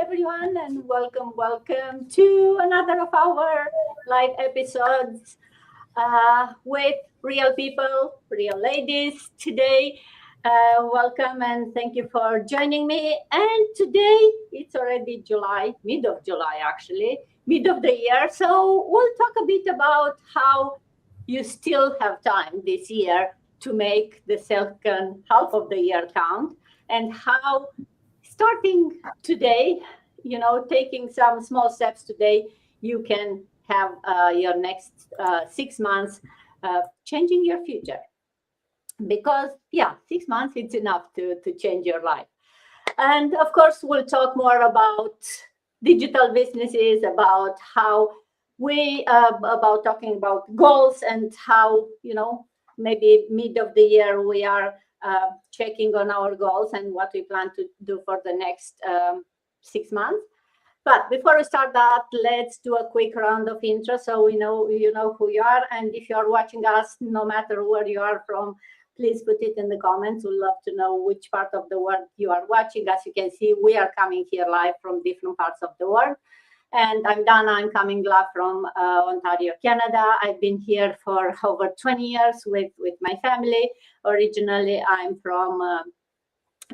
everyone, and welcome to another of our live episodes with real people, real ladies today. Welcome and thank you for joining me. And today it's already July, mid of July actually, mid of the year. So we'll talk a bit about how you still have time this year to make the second half of the year count and how starting today, taking some small steps today, you can have your next 6 months changing your future. Because, yeah, 6 months, it's enough to change your life. And of course, we'll talk more about digital businesses, about how about talking about goals and how, maybe mid of the year we are checking on our goals and what we plan to do for the next 6 months. But before we start that, let's do a quick round of intro so we know you know who you are. And if you're watching us, no matter where you are from, please put it in the comments. We'd love to know which part of the world you are watching. As you can see, we are coming here live from different parts of the world. And I'm Dana. I'm coming live from Ontario, Canada. I've been here for over 20 years with my family. Originally, I'm from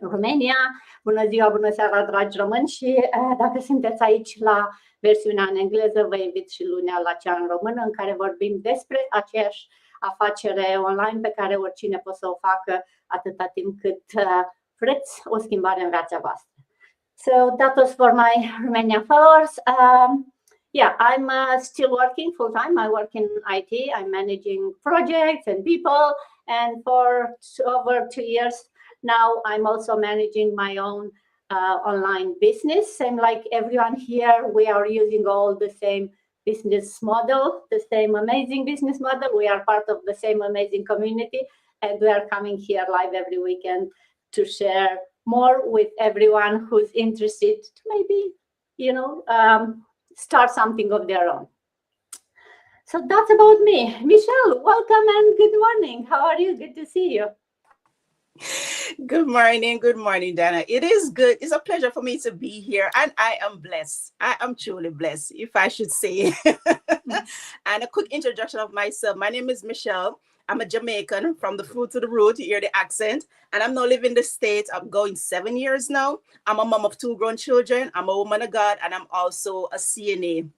Romania. Bună ziua, bună seara, dragi români, și dacă sunteți aici la versiunea în engleză, vă invit și lunea la cea în română, în care vorbim despre aceeași afacere online pe care oricine poate să o facă atâta timp cât vreți o schimbare în viața voastră. So that was for my Romanian followers. I'm still working full time. I work in IT. I'm managing projects and people. And for over 2 years now, I'm also managing my own online business. Same like everyone here, we are using all the same business model, the same amazing business model. We are part of the same amazing community. And we are coming here live every weekend to share more with everyone who's interested to maybe, start something of their own. So that's about me. Michelle, welcome and good morning. How are you? Good to see you. Good morning, Dana. It is good. It's a pleasure for me to be here, and I am blessed. I am truly blessed, if I should say. And a quick introduction of myself. My name is Michelle. I'm a Jamaican from the fruit to the root. You hear the accent. And I'm now living in the States. I'm going 7 years now. I'm a mom of 2 grown children. I'm a woman of God, and I'm also a CNA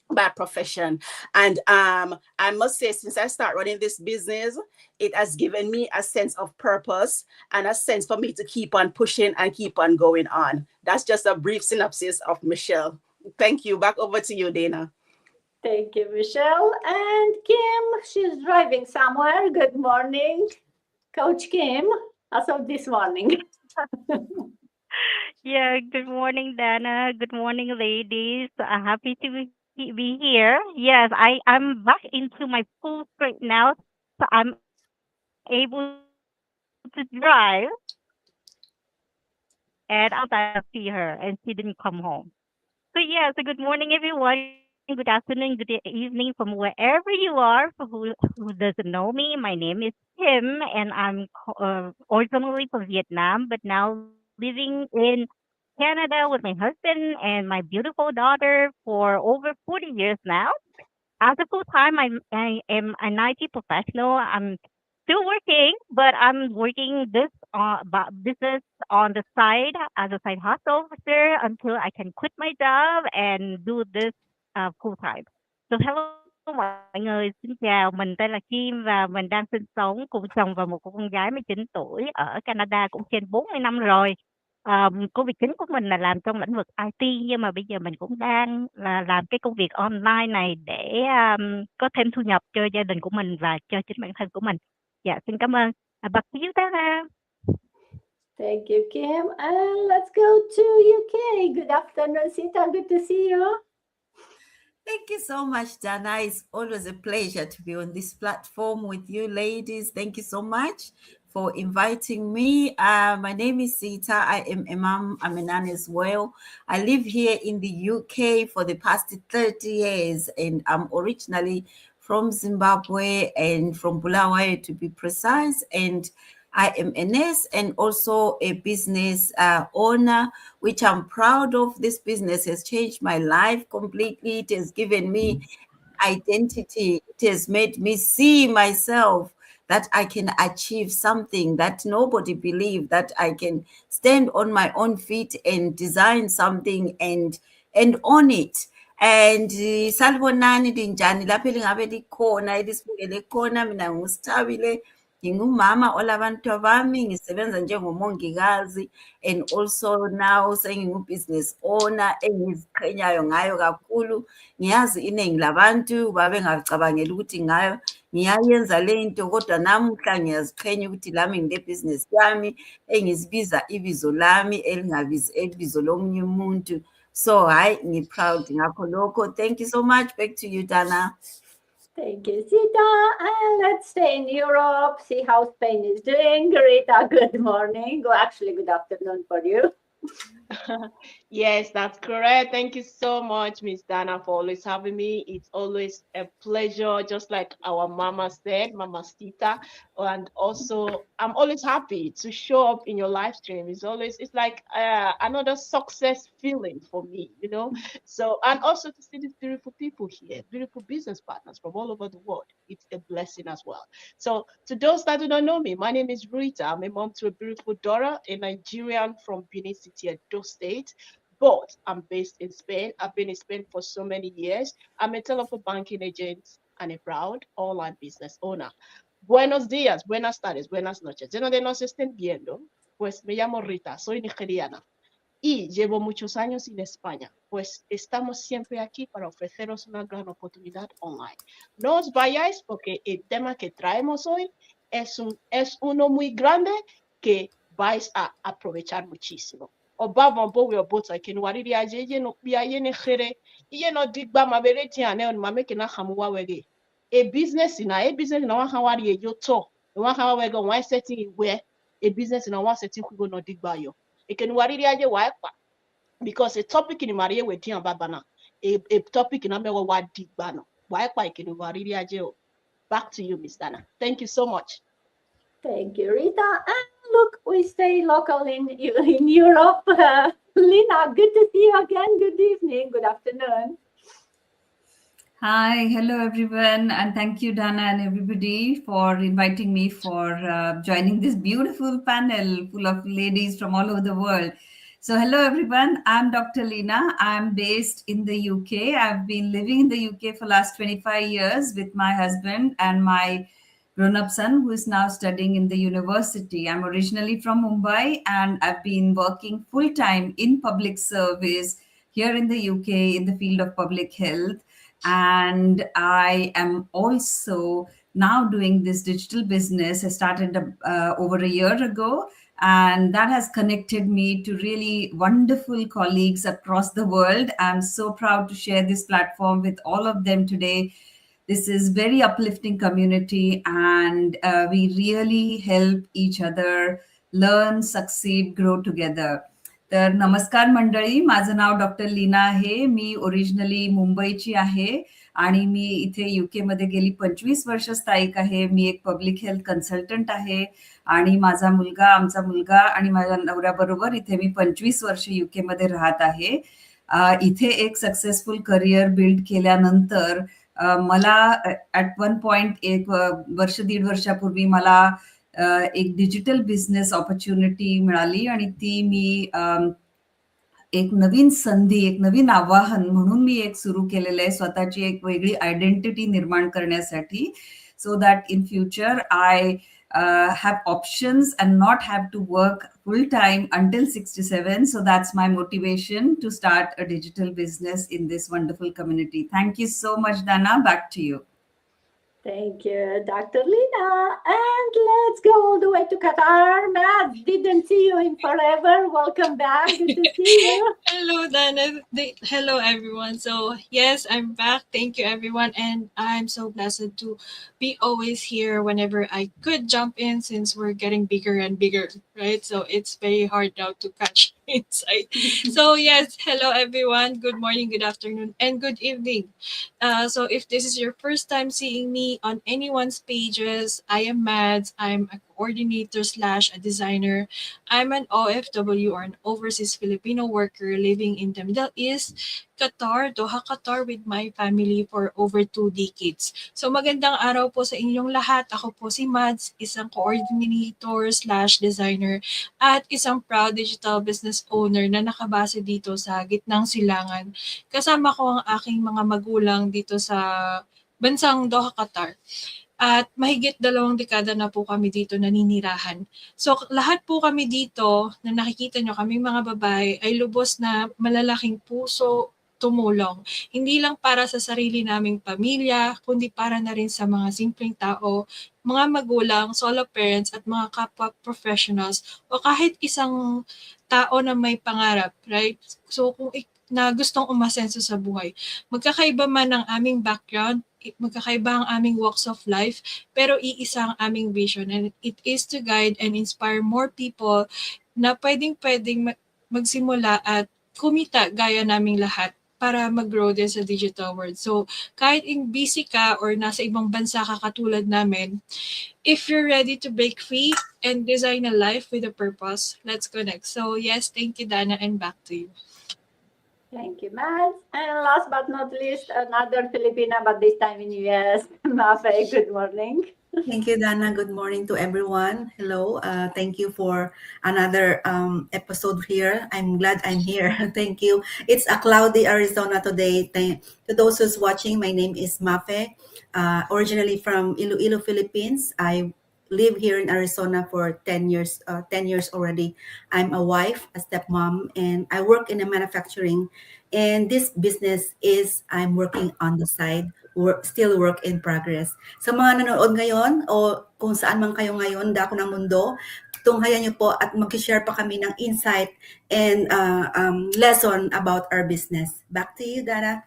by profession. And I must say, since I start running this business, it has given me a sense of purpose and a sense for me to keep on pushing and keep on going on. That's just a brief synopsis of Michelle. Thank you. Back over to you, Dana. Thank you, Michelle. And Kim, she's driving somewhere. Good morning, Coach Kim, as of this morning. Yeah, good morning, Dana. Good morning, ladies. Happy to be here. Yes, I'm back into my full strength now, so I'm able to drive. And I see her, and she didn't come home. So yeah, so good morning, everyone. Good afternoon, good evening from wherever you are. For who doesn't know me, my name is Kim, and I'm originally from Vietnam, but now living in Canada with my husband and my beautiful daughter for over 40 years now. As a full time, I am an IT professional. I'm still working, but I'm working business on the side as a side hustle officer until I can quit my job and do this full time. So hello mọi người, xin chào. Mình tên là Kim và mình đang sinh sống cùng chồng và một cô con gái 19 tuổi ở Canada cũng trên 40 năm rồi. Công việc chính của mình là làm trong lĩnh vực IT, nhưng mà bây giờ mình cũng đang là làm cái công việc online này để có thêm thu nhập cho gia đình của mình và cho chính bản thân của mình. Dạ, xin cảm ơn. Back to you, Tara. Thank you, Kim. And let's go to UK. Good afternoon, Sita. Good to see you. Thank you so much, Dana. It's always a pleasure to be on this platform with you ladies. Thank you so much for inviting me. My name is Sita. I am a mom. I'm a nun as well. I live here in the UK for the past 30 years, and I'm originally from Zimbabwe and from Bulawayo to be precise. And I am a nurse and also a business owner, which I'm proud of. This business has changed my life completely. It has given me identity. It has made me see myself that I can achieve something that nobody believed, that I can stand on my own feet and design something and own it. And salibonani linjani lapho elingabe likhona elisibukele khona. Mina ngusithabile, ngingumama olabantu bami, ngisebenza njengomongikazi, and also now sengingu-business owner engiziqhenyayo ngayo kakhulu. Ngiyazi iningi labantu babengacabangeli ukuthi ngayo ngiyayenza le nto, kodwa namuhla ngiyaziqhenya ukuthi lami ngile-business yami engizibiza ibizo lami elingabizi ibizo lomunye umuntu. So hayi, ngi-proud ngakho lokho. Thank you so much. Back to you, Dana. Thank you, Sita. And let's stay in Europe, see how Spain is doing. Rita, good morning. Well, actually, good afternoon for you. Yes, that's correct. Thank you so much, Miss Dana, for always having me. It's always a pleasure, just like our mama said, Mama Stita. And also, I'm always happy to show up in your live stream. It's like another success feeling for me, you know. So, and also to see these beautiful people here, beautiful business partners from all over the world. It's a blessing as well. So, to those that do not know me, my name is Rita. I'm a mom to a beautiful daughter, a Nigerian from Benin City, Edo State. But I'm based in Spain. I've been in Spain for so many years. I'm a telephone banking agent and a proud online business owner. Buenos días, buenas tardes, buenas noches. Yo no de nos estén viendo, pues me llamo Rita, soy nigeriana y llevo muchos años en España, pues estamos siempre aquí para ofreceros una gran oportunidad online. No os vayáis porque el tema que traemos hoy es uno muy grande que vais a aprovechar muchísimo. Obama bowe obota ken wariri aje ye no bia ye ne khere ye no digba mabere ti ane on mame kena hamuwa wege e business na wa hawari e yo to wa hawa wege wa setting where a business na wa setting ku go no digba yo e ken wariri aje wa pa because a topic in Maria we ti baba na a topic in amewa wa digba no wa pa e ken wariri aje o. Back to you, Miss Dana. Thank you so much. Thank you, Rita. And look, we stay local in Europe. Lina, good to see you again. Good evening. Good afternoon. Hi, hello everyone, and thank you, Dana, and everybody for inviting me for joining this beautiful panel full of ladies from all over the world. So, hello everyone. I'm Dr. Lina. I'm based in the UK. I've been living in the UK for last 25 years with my husband and my grown-up son who is now studying in the university. I'm originally from Mumbai and I've been working full-time in public service here in the UK in the field of public health. And I am also now doing this digital business. I started over a year ago, and that has connected me to really wonderful colleagues across the world. I'm so proud to share this platform with all of them today. This is very uplifting community, and we really help each other learn, succeed, grow together. तर नमस्कार मंडळी, माझं नाव doctor Leena आहे. मी originally मुंबईची आहे आणि मी इथे UK मध्ये गेली 25 वर्ष स्थायिक आहे. मी एक पब्लिक हेल्थ कन्सल्टंट आहे आणि आमचा मुलगा आणि माझ्या नवऱ्याबरोबर इथे मी 25 वर्ष युके मध्ये राहत आहे. इथे एक सक्सेसफुल करिअर बिल्ड केल्यानंतर मला ऍट वन पॉइंट एक वर्ष दीड वर्षापूर्वी मला एक डिजिटल बिझनेस ऑपॉर्च्युनिटी मिळाली आणि ती मी एक नवीन संधी, एक नवीन आवाहन म्हणून मी एक सुरू केलेलं आहे, स्वतःची एक वेगळी आयडेंटिटी निर्माण करण्यासाठी, so that in future I have options and not have to work full time until 67. So that's my motivation to start a digital business in this wonderful community. Thank you so much, Dana. Back to you. Thank you, Dr. Lina. And let's go all the way to Qatar. Matt, didn't see you in forever. Welcome back. Good to see you. Hello, Dana. Hello, everyone. So, yes, I'm back. Thank you, everyone. And I'm so blessed to be always here whenever I could jump in since we're getting bigger and bigger, right? So, it's very hard now to catch inside. So, yes, hello, everyone. Good morning, good afternoon, and good evening. So if this is your first time seeing me on anyone's pages, I am Mads. I'm a coordinator slash a designer. I'm an OFW or an overseas Filipino worker living in the Middle East, Qatar, Doha, Qatar with my family for over 2 decades. So magandang araw po sa inyong lahat. Ako po si Mads, isang coordinator slash designer at isang proud digital business owner na nakabase dito sa gitnang silangan. Kasama ko ang aking mga magulang dito sa bansang Doha, Qatar. At mahigit 2 dekada na po kami dito naninirahan. So lahat po kami dito na nakikita nyo, kami mga babae, ay lubos na malalaking puso tumulong. Hindi lang para sa sarili naming pamilya, kundi para na rin sa mga simpleng tao, mga magulang, solo parents, at mga kapwa professionals, o kahit isang tao na may pangarap, right? So kung na gustong umasenso sa buhay. Magkakaiba man ang aming background, magkakaiba ang aming walks of life, pero iisa ang aming vision, and it is to guide and inspire more people na pwedeng magsimula at kumita gaya naming lahat para mag-grow din sa digital world. So, kahit in busy ka or nasa ibang bansa ka katulad namin, if you're ready to break free and design a life with a purpose, let's connect. So, yes, thank you, Dana, and back to you. Thank you, Matt. And last but not least, another Filipina, but this time in US, Mafe, good morning. Thank you, Dana. Good morning to everyone. Hello. Thank you for another episode here. I'm glad I'm here. Thank you. It's a cloudy Arizona today. To those who's watching, my name is Mafe, originally from Iloilo, Philippines. I live here in Arizona for 10 years, 10 years already. I'm a wife, a stepmom, and I work in a manufacturing. And this business is I'm working on the side, still work in progress. Sa mga nanonood ngayon o kung saan man kayo ngayon, dako ng mundo, tunghayan niyo po at mag-share pa kami ng insight and lesson about our business. Back to you, Dana.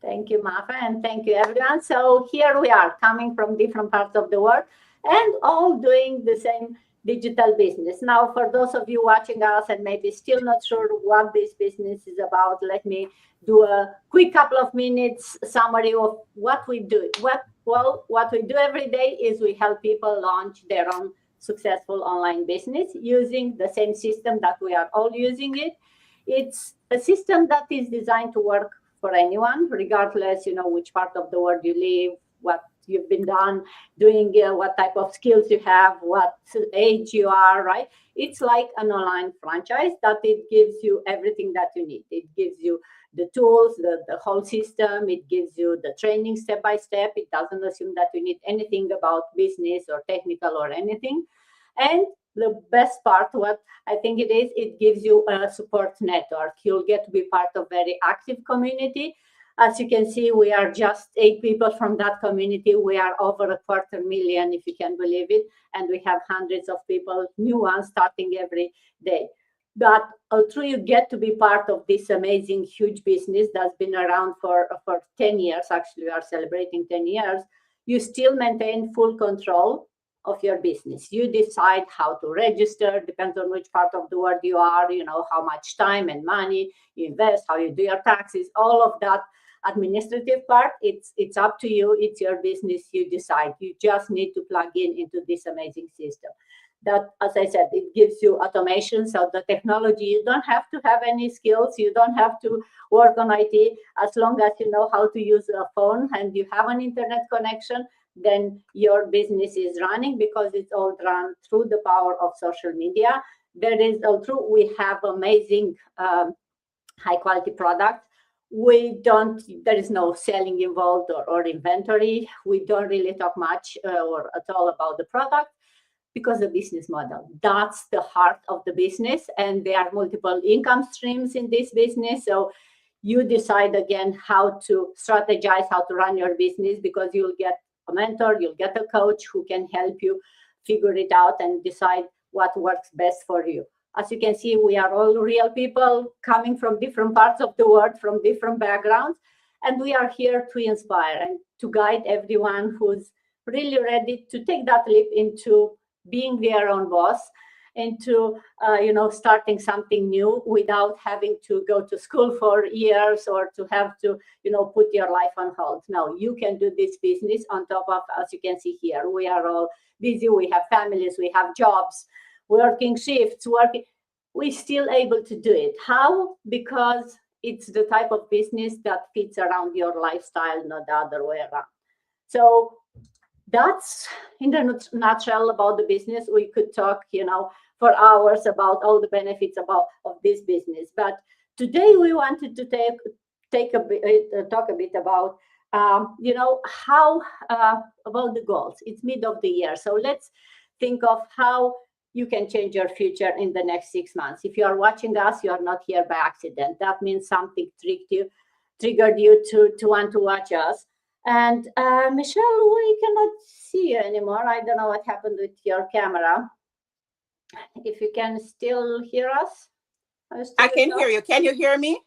Thank you, Mafa, and thank you, everyone. So here we are, coming from different parts of the world and all doing the same digital business. Now, for those of you watching us and maybe still not sure what this business is about, let me do a quick couple of minutes summary of what we do. What we do every day is we help people launch their own successful online business using the same system that we are all using it. It's a system that is designed to work for anyone, regardless, which part of the world you live, what you've been doing, what type of skills you have, what age you are, right? It's like an online franchise that it gives you everything that you need. It gives you the tools, the whole system. It gives you the training step by step. It doesn't assume that you need anything about business or technical or anything. And the best part, what I think it gives you a support network. You'll get to be part of very active community. As you can see, we are just 8 people from that community. We are over 250,000, if you can believe it. And we have hundreds of people, new ones, starting every day. But although you get to be part of this amazing, huge business that's been around for 10 years, actually we are celebrating 10 years, you still maintain full control of your business. You decide how to register, depends on which part of the world you are, how much time and money you invest, how you do your taxes, all of that administrative part, it's up to you. It's your business. You decide. You just need to plug into this amazing system. That, as I said, it gives you automation. So the technology, you don't have to have any skills. You don't have to work on IT. As long as you know how to use a phone and you have an internet connection, then your business is running because it's all run through the power of social media. Although we have amazing high quality products, there is no selling involved or inventory. We don't really talk much or at all about the product because the business model, that's the heart of the business. And there are multiple income streams in this business. So you decide again how to strategize, how to run your business, because you'll get a mentor, you'll get a coach who can help you figure it out and decide what works best for you. As you can see, we are all real people coming from different parts of the world, from different backgrounds, and we are here to inspire and to guide everyone who's really ready to take that leap into being their own boss into starting something new without having to go to school for years or to have to put your life on hold. No, you can do this business on top of, as you can see here, we are all busy, we have families, we have jobs, working shifts, we're still able to do it. How? Because it's the type of business that fits around your lifestyle, not the other way around. So that's in the nutshell about the business. We could talk, for hours about all the benefits of this business. But today we wanted to talk a bit about, how about the goals. It's mid of the year, so let's think of how you can change your future in the next 6 months. If you are watching us, you are not here by accident. That means something triggered you to want to watch us. And Michelle, we cannot see you anymore. I don't know what happened with your camera. If you can still hear us. I can hear you. Can you hear me?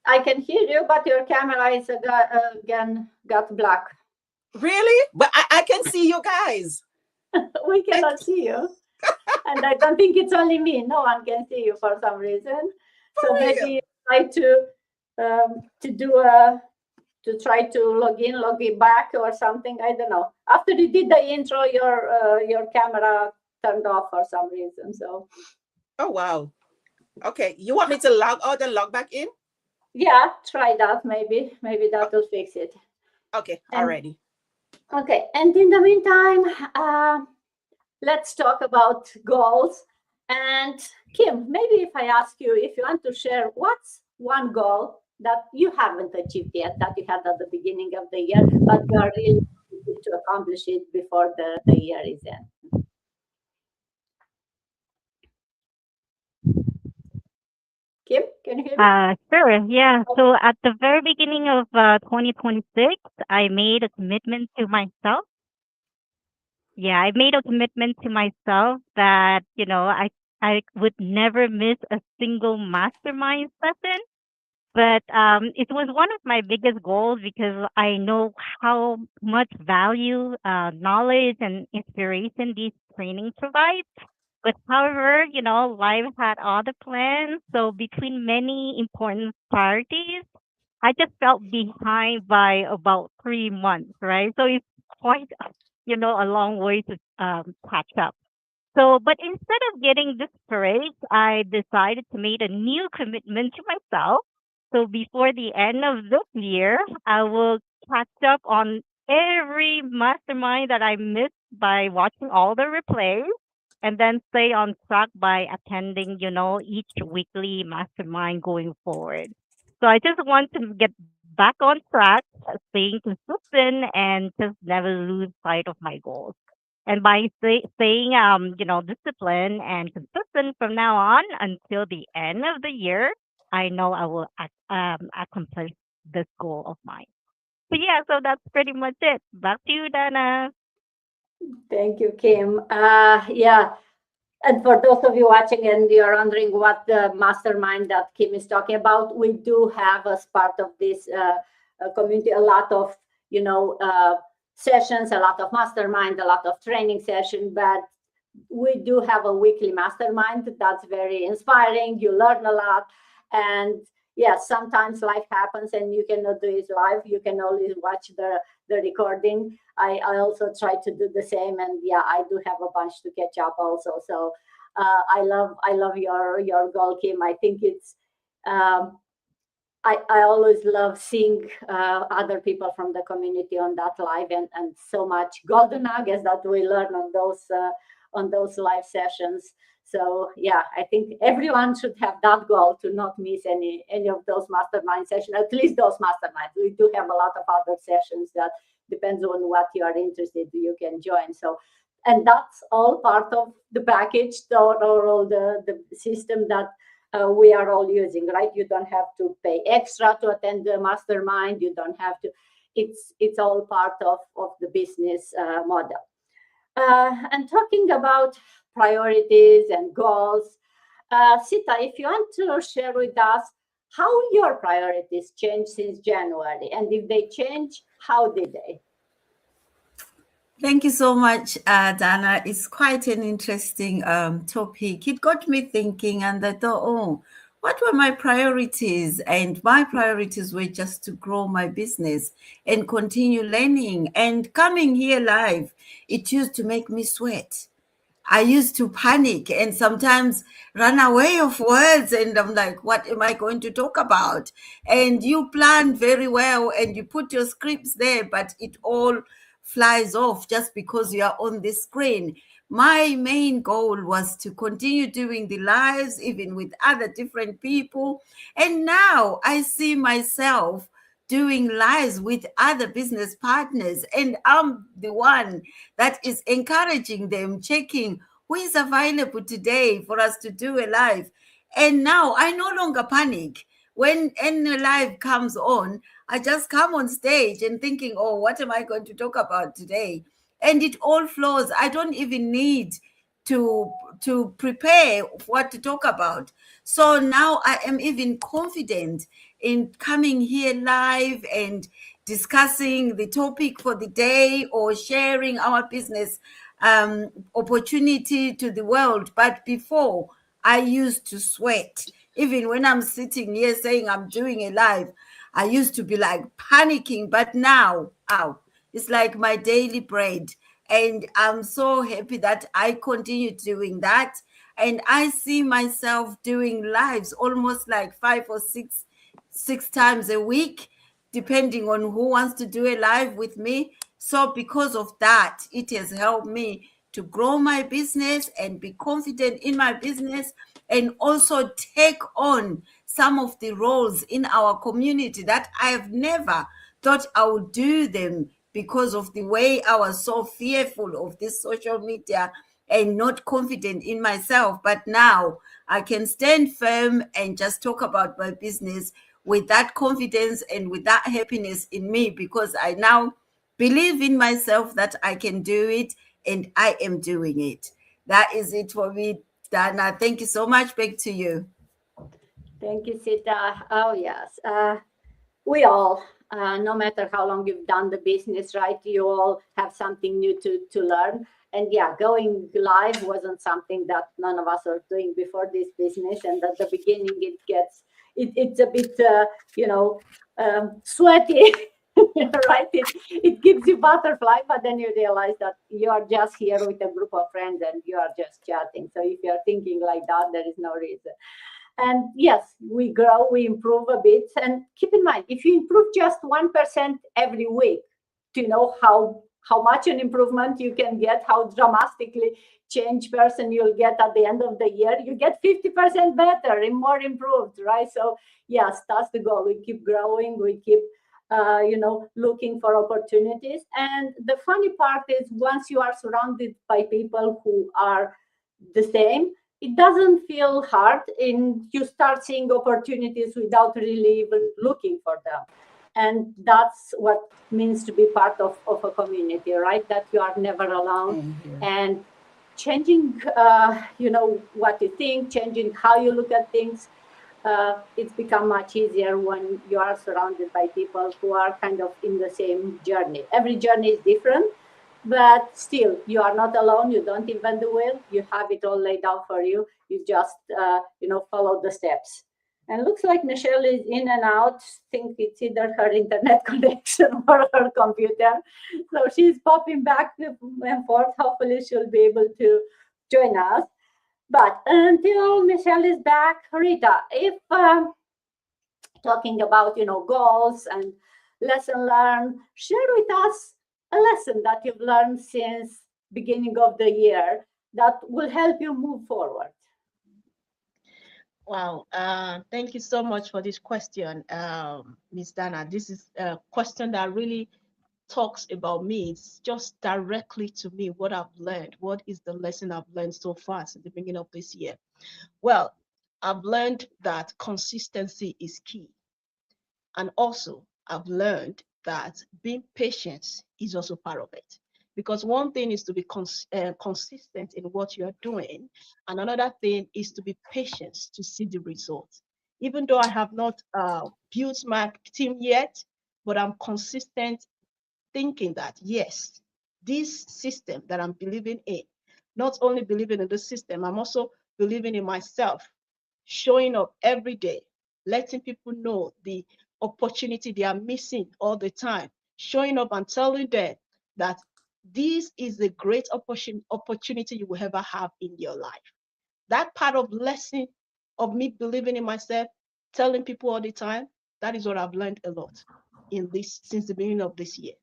I can hear you, but your camera is again got black. Really? But I can see you guys. We cannot see you. And I don't think it's only me. No one can see you for some reason. So maybe try to try to log in back or something. I don't know. After you did the intro, your camera turned off for some reason. So. Oh wow. Okay. You want me to log out and log back in? Yeah, try that. Maybe that will fix it. Okay. Already. Okay. And in the meantime, let's talk about goals. And Kim, maybe if I ask you if you want to share what's one goal that you haven't achieved yet, that you had at the beginning of the year, but you are really to accomplish it before the year is end. Kim, can you hear me? Sure, yeah. So at the very beginning of 2026, I made a commitment to myself. Yeah, I made a commitment to myself that, I would never miss a single mastermind session. But it was one of my biggest goals because I know how much value, knowledge, and inspiration these trainings provide. But however, life had other plans. So between many important priorities, I just felt behind by about 3 months, right? So it's quite, a long way to catch up. So, but instead of getting discouraged, I decided to make a new commitment to myself. So before the end of this year, I will catch up on every mastermind that I missed by watching all the replays and then stay on track by attending, each weekly mastermind going forward. So I just want to get back on track, staying consistent and just never lose sight of my goals. And by staying, disciplined and consistent from now on until the end of the year, I know I will accomplish this goal of mine. So yeah, so that's pretty much it. Back to you, Dana. Thank you, Kim. Yeah. And for those of you watching and you're wondering what the mastermind that Kim is talking about, we do have as part of this community a lot of, sessions, a lot of mastermind, a lot of training session, but we do have a weekly mastermind that's very inspiring. You learn a lot. And yes, sometimes life happens and you cannot do it live. You can always watch the recording. I also try to do the same, and yeah, I do have a bunch to catch up also. So I love your goal, Kim. I think it's I always love seeing other people from the community on that live, and so much golden nuggets that we learn on those live sessions. So yeah, I think everyone should have that goal to not miss any of those mastermind sessions, at least those masterminds. We do have a lot of other sessions that depends on what you are interested, you can join. So, and that's all part of the package or all the system that we are all using, right? You don't have to pay extra to attend the mastermind. You don't have to. It's all part of the business model. And talking about priorities and goals, Sita, if you want to share with us how your priorities changed since January, and if they change, how did they? Thank you so much, Dana. It's quite an interesting topic. It got me thinking, and I thought, oh, what were my priorities? And my priorities were just to grow my business and continue learning. And coming here live, it used to make me sweat. I used to panic and sometimes run away of words. And I'm like, what am I going to talk about? And you plan very well and you put your scripts there, but it all flies off just because you are on the screen. My main goal was to continue doing the lives, even with other different people. And now I see myself doing lives with other business partners, and I'm the one that is encouraging them, checking who is available today for us to do a live. And now I no longer panic. When any live comes on, I just come on stage and thinking, oh, what am I going to talk about today? And it all flows. I don't even need to prepare what to talk about. So now I am even confident in coming here live and discussing the topic for the day or sharing our business opportunity to the world. But before, I used to sweat. Even when I'm sitting here saying I'm doing a live, I used to be like panicking. But now, ow, it's like my daily bread. And I'm so happy that I continue doing that. And I see myself doing lives almost like six times a week, depending on who wants to do a live with me. So because of that, it has helped me to grow my business and be confident in my business, and also take on some of the roles in our community that I have never thought I would do them, because of the way I was so fearful of this social media and not confident in myself. But now I can stand firm and just talk about my business with that confidence and with that happiness in me, because I now believe in myself that I can do it, and I am doing it. That is it for me, Dana. Thank you so much. Back to you. Thank you, Sita. Oh, yes. We all, no matter how long you've done the business, right, you all have something new to learn. And yeah, going live wasn't something that none of us are doing before this business. And at the beginning, it's a bit, sweaty, right? It gives you butterfly, but then you realize that you are just here with a group of friends and you are just chatting. So if you're thinking like that, there is no reason. And yes, we grow, we improve a bit. And keep in mind, if you improve just 1% every week, do you know how much an improvement you can get, how dramatically change person you'll get at the end of the year? You get 50% better and more improved, right? So yes, that's the goal. We keep growing, we keep looking for opportunities. And the funny part is, once you are surrounded by people who are the same, it doesn't feel hard, and you start seeing opportunities without really even looking for them. And that's what means to be part of a community, right? That you are never alone. And changing what you think, changing how you look at things, it's become much easier when you are surrounded by people who are kind of in the same journey. Every journey is different, but still, you are not alone. You don't invent the wheel. You have it all laid out for you. You just follow the steps. And looks like Michelle is in and out. Think it's either her internet connection or her computer. So she's popping back and forth. Hopefully she'll be able to join us. But until Michelle is back, Rita, if talking about goals and lesson learned, share with us a lesson that you've learned since beginning of the year that will help you move forward. Wow. Thank you so much for this question, Miss Dana. This is a question that really talks about me. It's just directly to me, what I've learned. What is the lesson I've learned so far since the beginning of this year? Well, I've learned that consistency is key. And also, I've learned that being patient is also part of it. Because one thing is to be consistent in what you're doing, and another thing is to be patient to see the results. Even though I have not built my team yet, but I'm consistent thinking that, yes, this system that I'm believing in, not only believing in the system, I'm also believing in myself, showing up every day, letting people know the opportunity they are missing all the time, showing up and telling them that this is the great opportunity you will ever have in your life. That part of lesson of me believing in myself, telling people all the time, that is what I've learned a lot in this since the beginning of this year.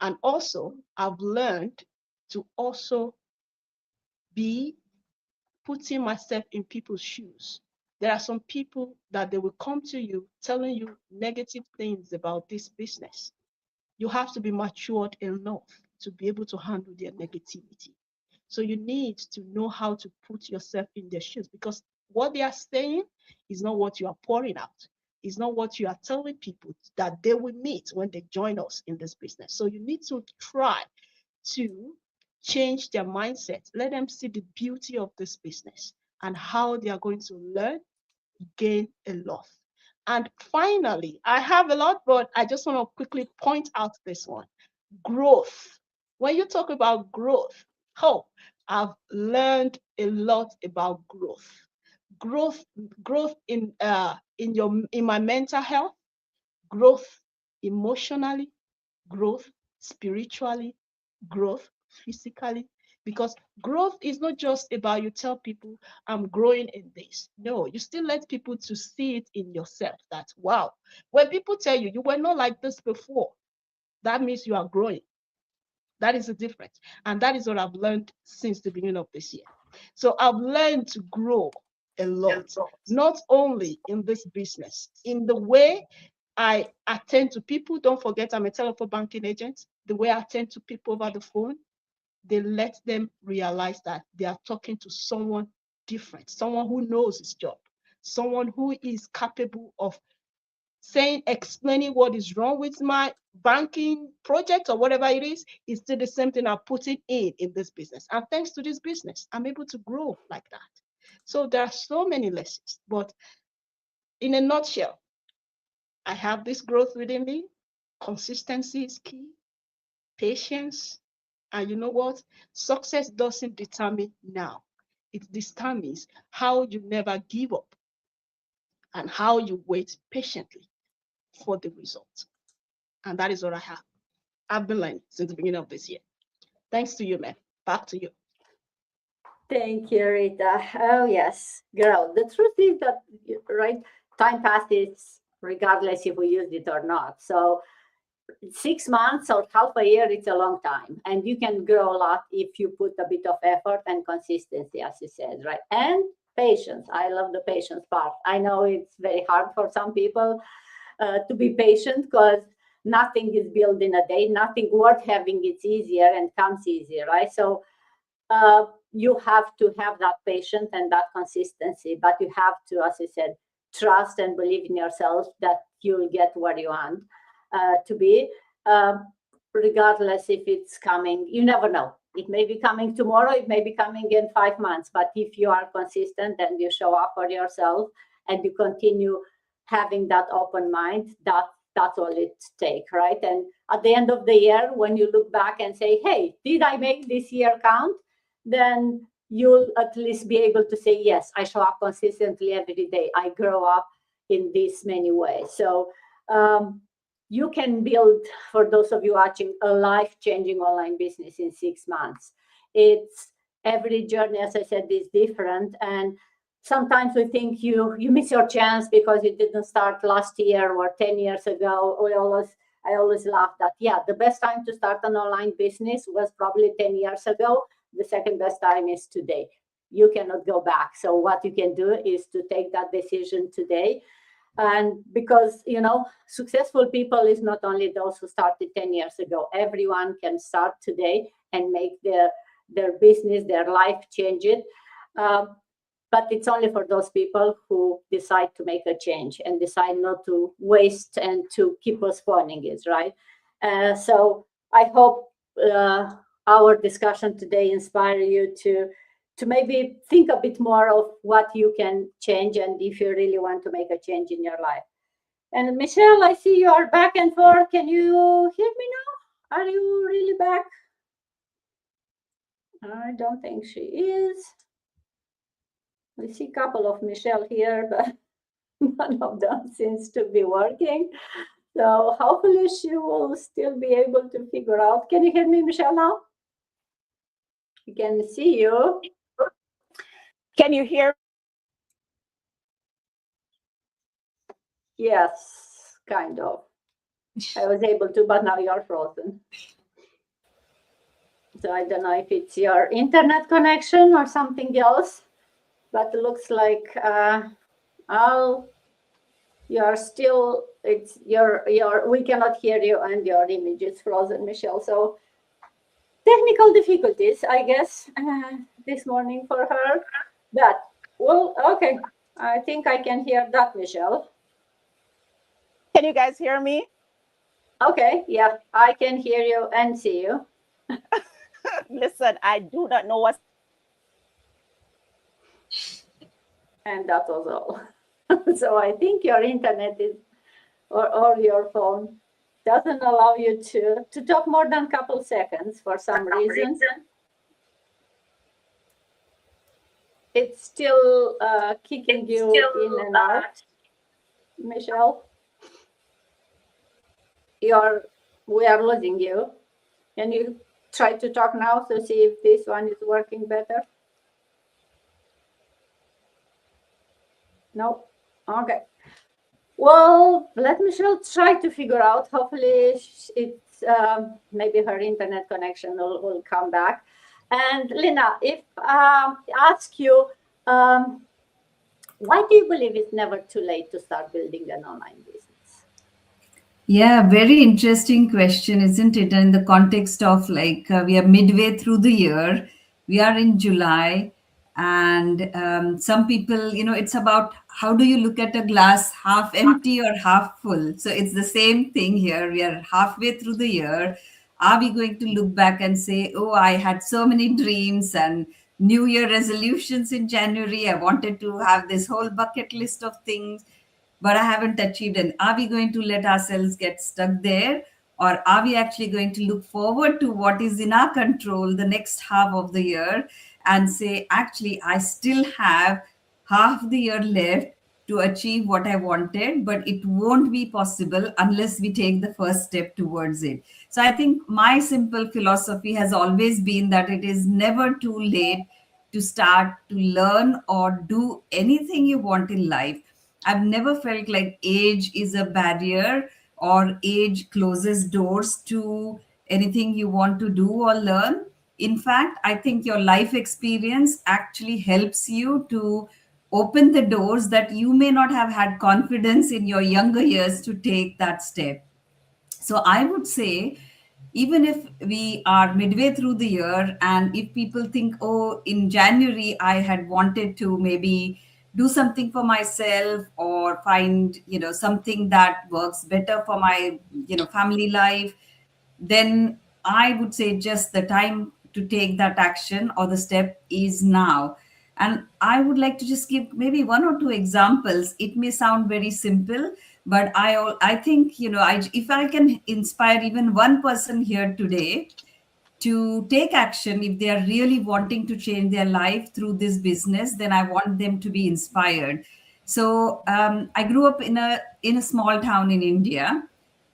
And also, I've learned to also be putting myself in people's shoes. There are some people that they will come to you telling you negative things about this business. You have to be matured enough to be able to handle their negativity. So you need to know how to put yourself in their shoes, because what they are saying is not what you are pouring out. It's not what you are telling people that they will meet when they join us in this business. So you need to try to change their mindset. Let them see the beauty of this business and how they are going to learn, gain a lot. And finally, I have a lot, but I just want to quickly point out this one: growth. When you talk about growth, oh, I've learned a lot about growth. Growth, growth in my mental health, growth emotionally, growth spiritually, growth physically. Because growth is not just about you tell people I'm growing in this. No, you still let people to see it in yourself. That wow, when people tell you you were not like this before, that means you are growing. That is the difference. And that is what I've learned since the beginning of this year. So I've learned to grow a lot, not only in this business, in the way I attend to people. Don't forget, I'm a telephone banking agent. The way I attend to people over the phone, they let them realize that they are talking to someone different, someone who knows his job, someone who is capable of saying, explaining what is wrong with my banking project or whatever it is still the same thing I'm putting in this business. And thanks to this business, I'm able to grow like that. So there are so many lessons, but in a nutshell, I have this growth within me. Consistency is key, patience, and you know what? Success doesn't determine now. It determines how you never give up and how you wait patiently for the result. And that is what I've been learning since the beginning of this year. Thanks to you, man. Back to you. Thank you, Rita. Oh, yes, girl. The truth is that, right, time passes regardless if we use it or not. So 6 months or half a year, it's a long time. And you can grow a lot if you put a bit of effort and consistency, as you said, right? And patience. I love the patience part. I know it's very hard for some people to be patient because nothing is built in a day. Nothing worth having it's easier and comes easier, right? So you have to have that patience and that consistency, but you have to, as I said, trust and believe in yourself that you'll get where you want to be, regardless if it's coming. You never know. It may be coming tomorrow, it may be coming in 5 months, but if you are consistent and you show up for yourself and you continue having that open mind, that's all it takes, right? And at the end of the year, when you look back and say, hey, did I make this year count? Then you'll at least be able to say, yes, I show up consistently every day. I grow up in this many ways. So you can build, for those of you watching, a life-changing online business in 6 months. It's every journey, as I said, is different. And sometimes we think you miss your chance because you didn't start last year or 10 years ago. I always laugh that, yeah, the best time to start an online business was probably 10 years ago. The second best time is today. You cannot go back. So what you can do is to take that decision today. And because, successful people is not only those who started 10 years ago. Everyone can start today and make their business, their life, change it. But it's only for those people who decide to make a change and decide not to waste and to keep postponing it, right? So I hope our discussion today inspire you to maybe think a bit more of what you can change and if you really want to make a change in your life. And Michelle, I see you are back and forth. Can you hear me now? Are you really back? I don't think she is. We see a couple of Michelle here, but none of them seems to be working. So hopefully she will still be able to figure out. Can you hear me, Michelle, now? We can see you. Can you hear? Yes, kind of. I was able to, but now you're frozen. So I don't know if it's your internet connection or something else, but it looks like you're still, it's your we cannot hear you and your image is frozen, Michelle. So technical difficulties, I guess, this morning for her. But well, okay. I think I can hear that, Michelle. Can you guys hear me? Okay, yeah, I can hear you and see you. Listen, I do not know what's. And that was all. So I think your internet is, or your phone doesn't allow you to talk more than a couple seconds for some reason. It's still kicking you in and out, Michelle. We are losing you. Can you try to talk now to see if this one is working better? No? Okay. Well, let Michelle try to figure out. Hopefully, it's maybe her internet connection will come back. And Lina, if ask you, why do you believe it's never too late to start building an online business? Yeah, very interesting question, isn't it? In the context of like we are midway through the year, we are in July, and some people, it's about how do you look at a glass half empty or half full. So it's the same thing here. We are halfway through the year. Are we going to look back and say, oh, I had so many dreams and New Year resolutions in January? I wanted to have this whole bucket list of things but I haven't achieved it. Are we going to let ourselves get stuck there? Or are we actually going to look forward to what is in our control the next half of the year and say, actually, I still have half the year left to achieve what I wanted, but it won't be possible unless we take the first step towards it. So I think my simple philosophy has always been that it is never too late to start to learn or do anything you want in life. I've never felt like age is a barrier or age closes doors to anything you want to do or learn. In fact, I think your life experience actually helps you to open the doors that you may not have had confidence in your younger years to take that step. So I would say, even if we are midway through the year, and if people think, oh, in January, I had wanted to maybe do something for myself or find, something that works better for my, family life, then I would say just the time to take that action or the step is now. And I would like to just give maybe one or two examples. It may sound very simple, but I think, if I can inspire even one person here today to take action, if they are really wanting to change their life through this business, then I want them to be inspired. So I grew up in a small town in India,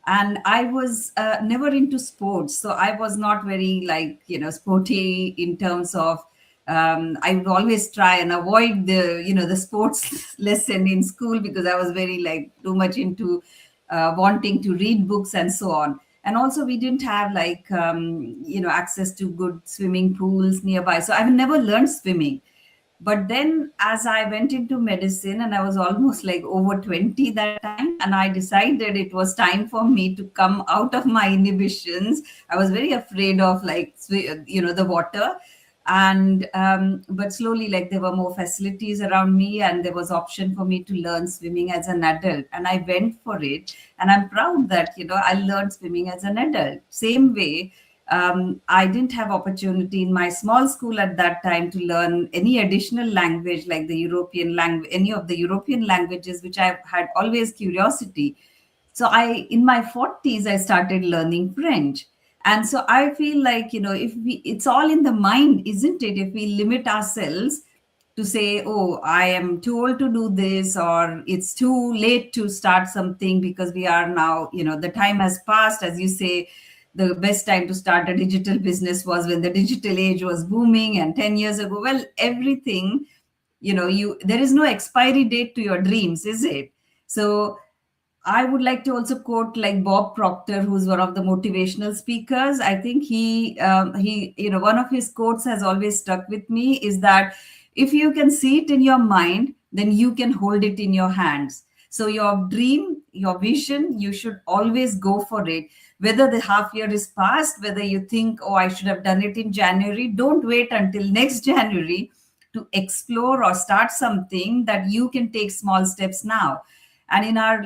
and I was never into sports, so I was not very like sporty in terms of I would always try and avoid the sports lesson in school because I was very like too much into wanting to read books and so on. And also we didn't have like access to good swimming pools nearby, so I've never learned swimming. But then as I went into medicine, and I was almost like over 20 that time, and I decided it was time for me to come out of my inhibitions. I was very afraid of like the water. And but slowly, like, there were more facilities around me and there was option for me to learn swimming as an adult, and I went for it. And I'm proud that I learned swimming as an adult. Same way, I didn't have opportunity in my small school at that time to learn any additional language like the European language, any of the European languages, which I had always curiosity. So in my 40s, I started learning French. And so I feel like, if we, it's all in the mind, isn't it? If we limit ourselves to say, oh, I am too old to do this, or it's too late to start something because we are now, the time has passed. As you say, the best time to start a digital business was when the digital age was booming and 10 years ago. Well, everything, there is no expiry date to your dreams, is it? So I would like to also quote like Bob Proctor, who's one of the motivational speakers. I think one of his quotes has always stuck with me is that if you can see it in your mind, then you can hold it in your hands. So your dream, your vision, you should always go for it. Whether the half year is past, whether you think, oh, I should have done it in January, don't wait until next January to explore or start something that you can take small steps now. And in our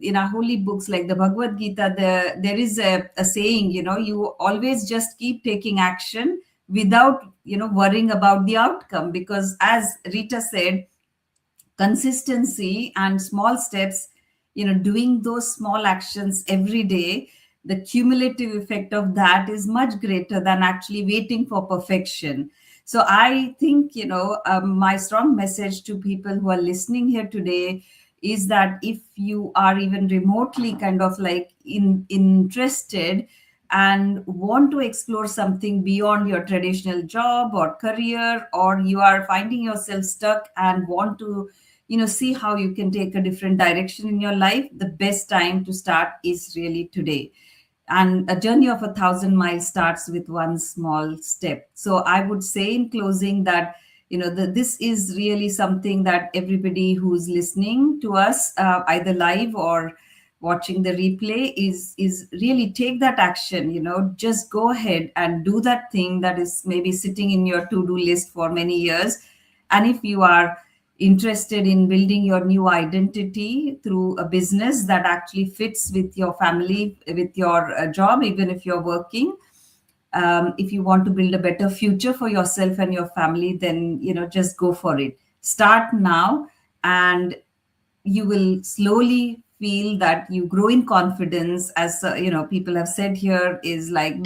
in our holy books like the Bhagavad Gita, there is a saying, you always just keep taking action without worrying about the outcome, because as Rita said, consistency and small steps, doing those small actions every day, the cumulative effect of that is much greater than actually waiting for perfection. So I think, my strong message to people who are listening here today is that if you are even remotely kind of like interested and want to explore something beyond your traditional job or career, or you are finding yourself stuck and want to see how you can take a different direction in your life, the best time to start is really today. And a journey of 1,000 miles starts with one small step. So I would say in closing that this is really something that everybody who's listening to us, either live or watching the replay, is really take that action. Just go ahead and do that thing that is maybe sitting in your to-do list for many years. And if you are interested in building your new identity through a business that actually fits with your family, with your job, even if you're working, if you want to build a better future for yourself and your family, then just go for it. Start now, and you will slowly feel that you grow in confidence. As people have said here, is like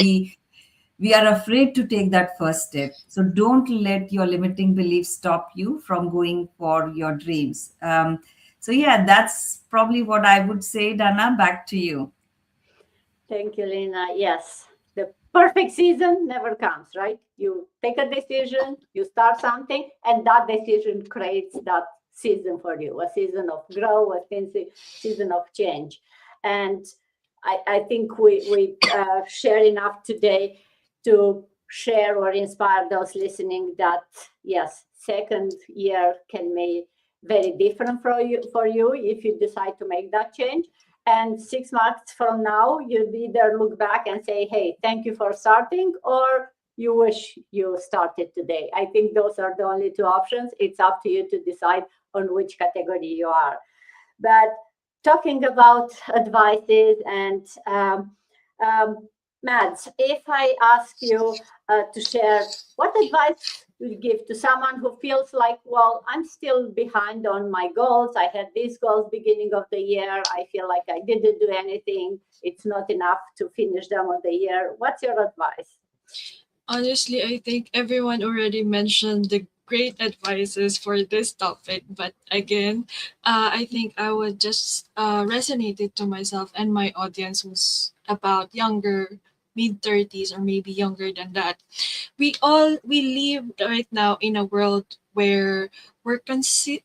we are afraid to take that first step. So don't let your limiting beliefs stop you from going for your dreams. So yeah, that's probably what I would say. Dana, back to you. Thank you, Lena. Yes, the perfect season never comes, right? You take a decision, you start something, and that decision creates that season for you, a season of growth, season of change. And I think we share enough today to share or inspire those listening that, yes, second year can be very different for you if you decide to make that change. And 6 months from now, you'd either look back and say, hey, thank you for starting, or you wish you started today. I think those are the only two options. It's up to you to decide on which category you are. But talking about advices and Mads, if I ask you to share what advice you give to someone who feels like, well, I'm still behind on my goals. I had these goals beginning of the year. I feel like I didn't do anything. It's not enough to finish them on the year. What's your advice? Honestly, I think everyone already mentioned the great advices for this topic. But again, I think I would just resonate it to myself and my audience who's about younger, mid 30s, or maybe younger than that. We live right now in a world where we're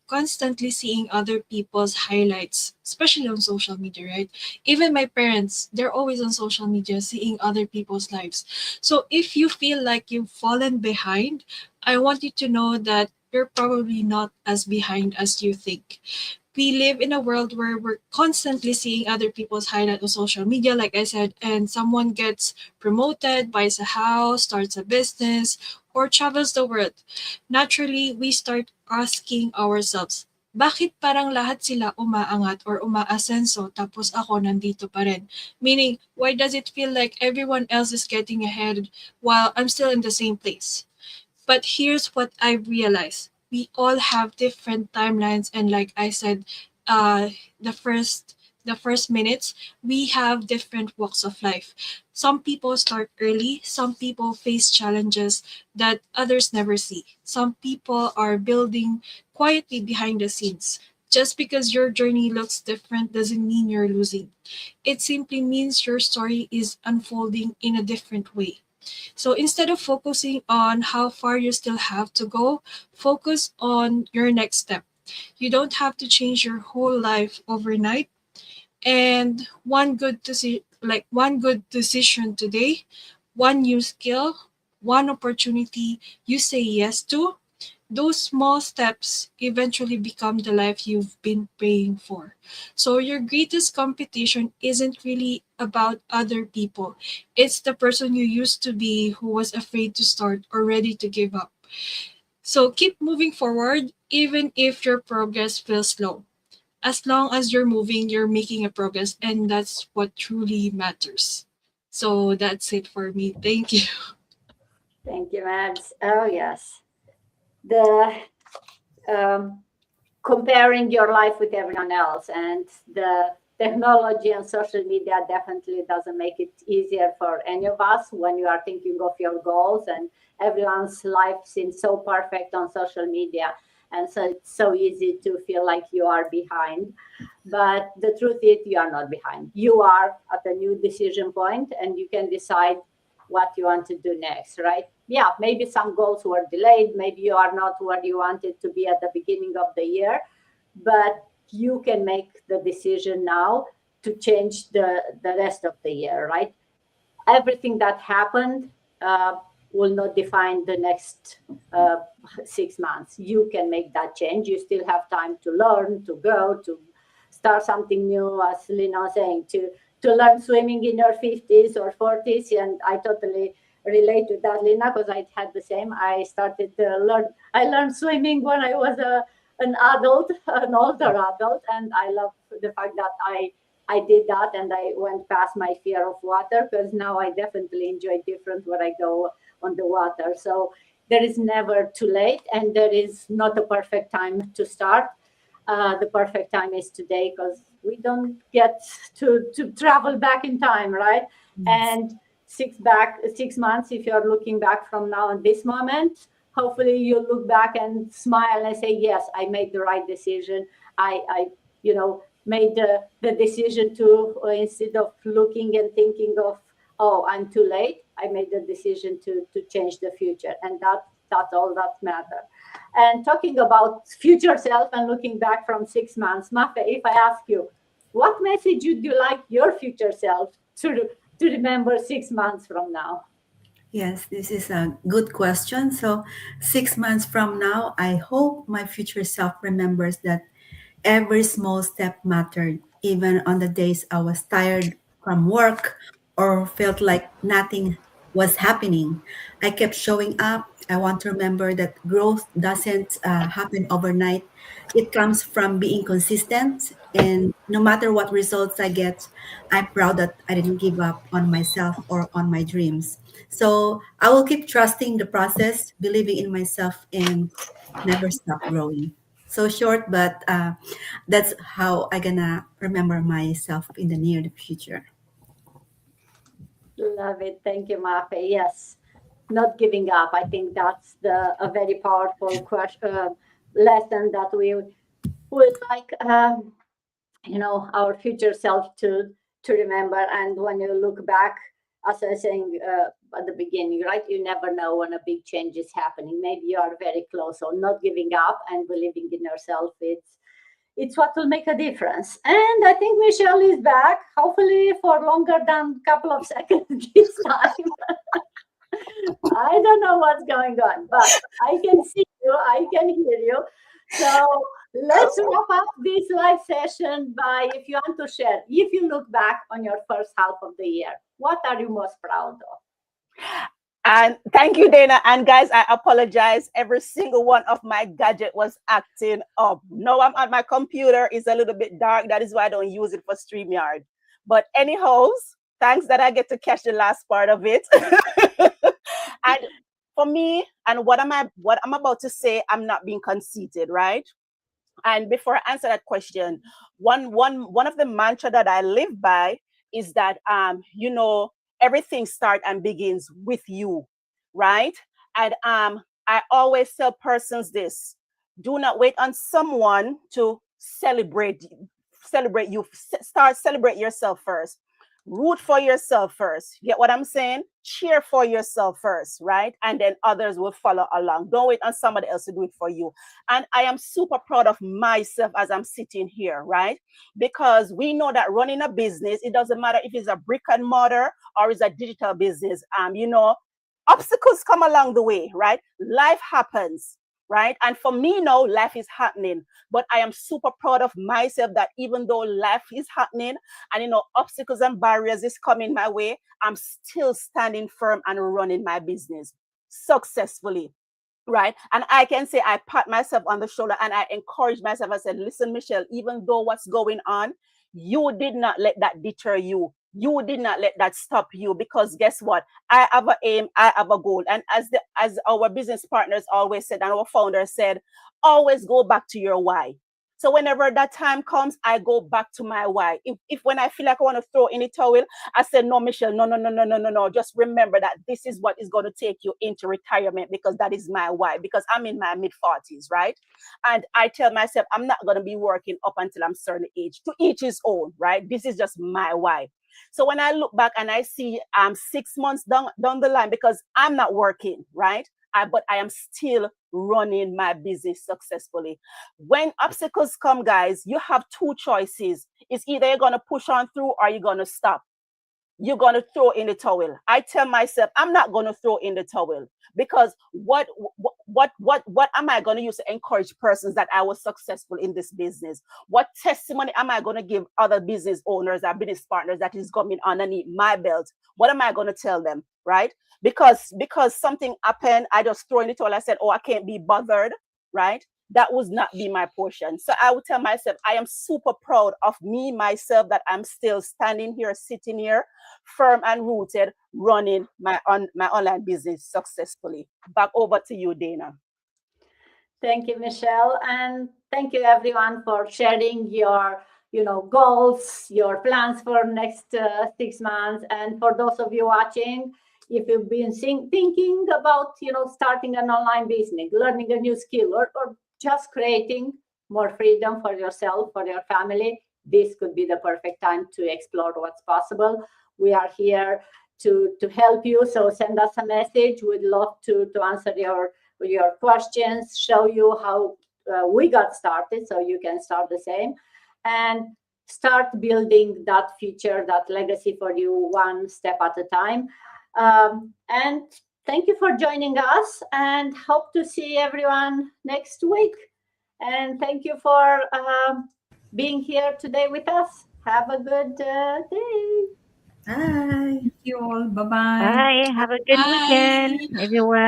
constantly seeing other people's highlights, especially on social media, right? Even my parents, they're always on social media seeing other people's lives. So if you feel like you've fallen behind, I want you to know that you're probably not as behind as you think. We live in a world where we're constantly seeing other people's highlight on social media, like I said, and someone gets promoted, buys a house, starts a business, or travels the world. Naturally, we start asking ourselves, bakit parang lahat sila umaangat or umaasenso tapos ako nandito pa rin? Meaning, why does it feel like everyone else is getting ahead while I'm still in the same place? But here's what I realized. We all have different timelines, and like I said, the first the first minutes, we have different walks of life. Some people start early, some people face challenges that others never see. Some people are building quietly behind the scenes. Just because your journey looks different doesn't mean you're losing. It simply means your story is unfolding in a different way. So instead of focusing on how far you still have to go, focus on your next step. You don't have to change your whole life overnight. And one good decision today, one new skill, one opportunity you say yes to, those small steps eventually become the life you've been praying for. So your greatest competition isn't really about other people. It's the person you used to be who was afraid to start or ready to give up. So keep moving forward even if your progress feels slow. As long as you're moving, you're making a progress, and that's what truly matters. So that's it for me. Thank you. Thank you, Mads. Oh, yes. The comparing your life with everyone else, and the technology and social media definitely doesn't make it easier for any of us when you are thinking of your goals, and everyone's life seems so perfect on social media, and so it's so easy to feel like you are behind. But the truth is you are not behind. You are at a new decision point, and you can decide what you want to do next, right? Yeah, maybe some goals were delayed. Maybe you are not where you wanted to be at the beginning of the year, but you can make the decision now to change the rest of the year, right? Everything that happened will not define the next 6 months. You can make that change. You still have time to learn, to grow, to start something new, as Lina was saying, to learn swimming in your 50s or 40s. And I totally relate to that, Lina, because I had the same. I learned swimming when I was an adult, an older adult, and I love the fact that I did that and I went past my fear of water, because now I definitely enjoy different when I go on the water. So there is never too late, and there is not a perfect time to start. The perfect time is today, because we don't get to travel back in time, right? Yes. And 6 months, if you're looking back from now in this moment, hopefully you look back and smile and say, yes, I made the right decision. I made the decision to, instead of looking and thinking of, oh, I'm too late, I made the decision to change the future, and that's all that matters. And talking about future self and looking back from 6 months, Mafe, if I ask you, what message would you like your future self to remember 6 months from now? Yes, this is a good question. So, 6 months from now, I hope my future self remembers that every small step mattered, even on the days I was tired from work or felt like nothing was happening. I kept showing up. I want to remember that growth doesn't happen overnight. It comes from being consistent. And no matter what results I get, I'm proud that I didn't give up on myself or on my dreams. So I will keep trusting the process, believing in myself, and never stop growing. So short, but that's how I gonna remember myself in the near future. Love it. Thank you, Mafe. Yes, not giving up. I think that's a very powerful lesson that we would like our future self to remember. And when you look back, as I was saying at the beginning, right, you never know when a big change is happening. Maybe you are very close. So not giving up and believing in yourself, it's what will make a difference. And I think Michelle is back, hopefully for longer than a couple of seconds this time. I don't know what's going on, but I can see you, I can hear you. So let's wrap up this live session by, if you want to share, if you look back on your first half of the year, what are you most proud of? And thank you, Dana. And guys, I apologize. Every single one of my gadget was acting up. No, I'm at my computer. It's a little bit dark. That is why I don't use it for StreamYard. But anyhow, thanks that I get to catch the last part of it. And for me, and what I'm about to say, I'm not being conceited, right? And before I answer that question, one of the mantra that I live by is that everything starts and begins with you, right? And I always tell persons this: do not wait on someone to celebrate you. Start celebrate yourself first. Root for yourself first. Get what I'm saying? Cheer for yourself first, right? And then others will follow along. Don't wait on somebody else to do it for you. And I am super proud of myself as I'm sitting here, right? Because we know that running a business, it doesn't matter if it's a brick and mortar or it's a digital business. Obstacles come along the way, right? Life happens, right? And for me now, life is happening. But I am super proud of myself that even though life is happening and obstacles and barriers is coming my way, I'm still standing firm and running my business successfully. Right. And I can say I pat myself on the shoulder and I encourage myself. I said, listen, Michelle, even though what's going on, you did not let that deter you. You did not let that stop you, because guess what? I have an aim, I have a goal. And as our business partners always said, and our founder said, always go back to your why. So whenever that time comes, I go back to my why. If when I feel like I want to throw in the towel, I said, no, Michelle, no, no, no, no, no, no, no. Just remember that this is what is going to take you into retirement, because that is my why, because I'm in my mid-40s, right? And I tell myself, I'm not going to be working up until I'm certain age. To each his own, right? This is just my why. So when I look back and I see 6 months down the line, because I'm not working, right? But I am still running my business successfully. When obstacles come, guys, you have two choices. It's either you're going to push on through or you're going to stop. You're going to throw in the towel. I tell myself, I'm not going to throw in the towel, because what am I going to use to encourage persons that I was successful in this business? What testimony am I going to give other business owners or business partners that is coming underneath my belt? What am I going to tell them, right? Because something happened, I just throw in the towel. I said, oh, I can't be bothered, right? That would not be my portion. So I would tell myself, I am super proud of me, myself, that I'm still standing here, sitting here, firm and rooted, running my online business successfully. Back over to you, Dana. Thank you, Michelle. And thank you, everyone, for sharing your goals, your plans for next 6 months. And for those of you watching, if you've been thinking about starting an online business, learning a new skill, or just creating more freedom for yourself, for your family, this could be the perfect time to explore what's possible. We are here to help you. So send us a message. We'd love to answer your questions, show you how we got started, so you can start the same and start building that future, that legacy for you, one step at a time. And thank you for joining us, and hope to see everyone next week. And thank you for being here today with us. Have a good day. Bye. Thank you all. Bye bye. Bye. Have a good weekend, Bye. everyone.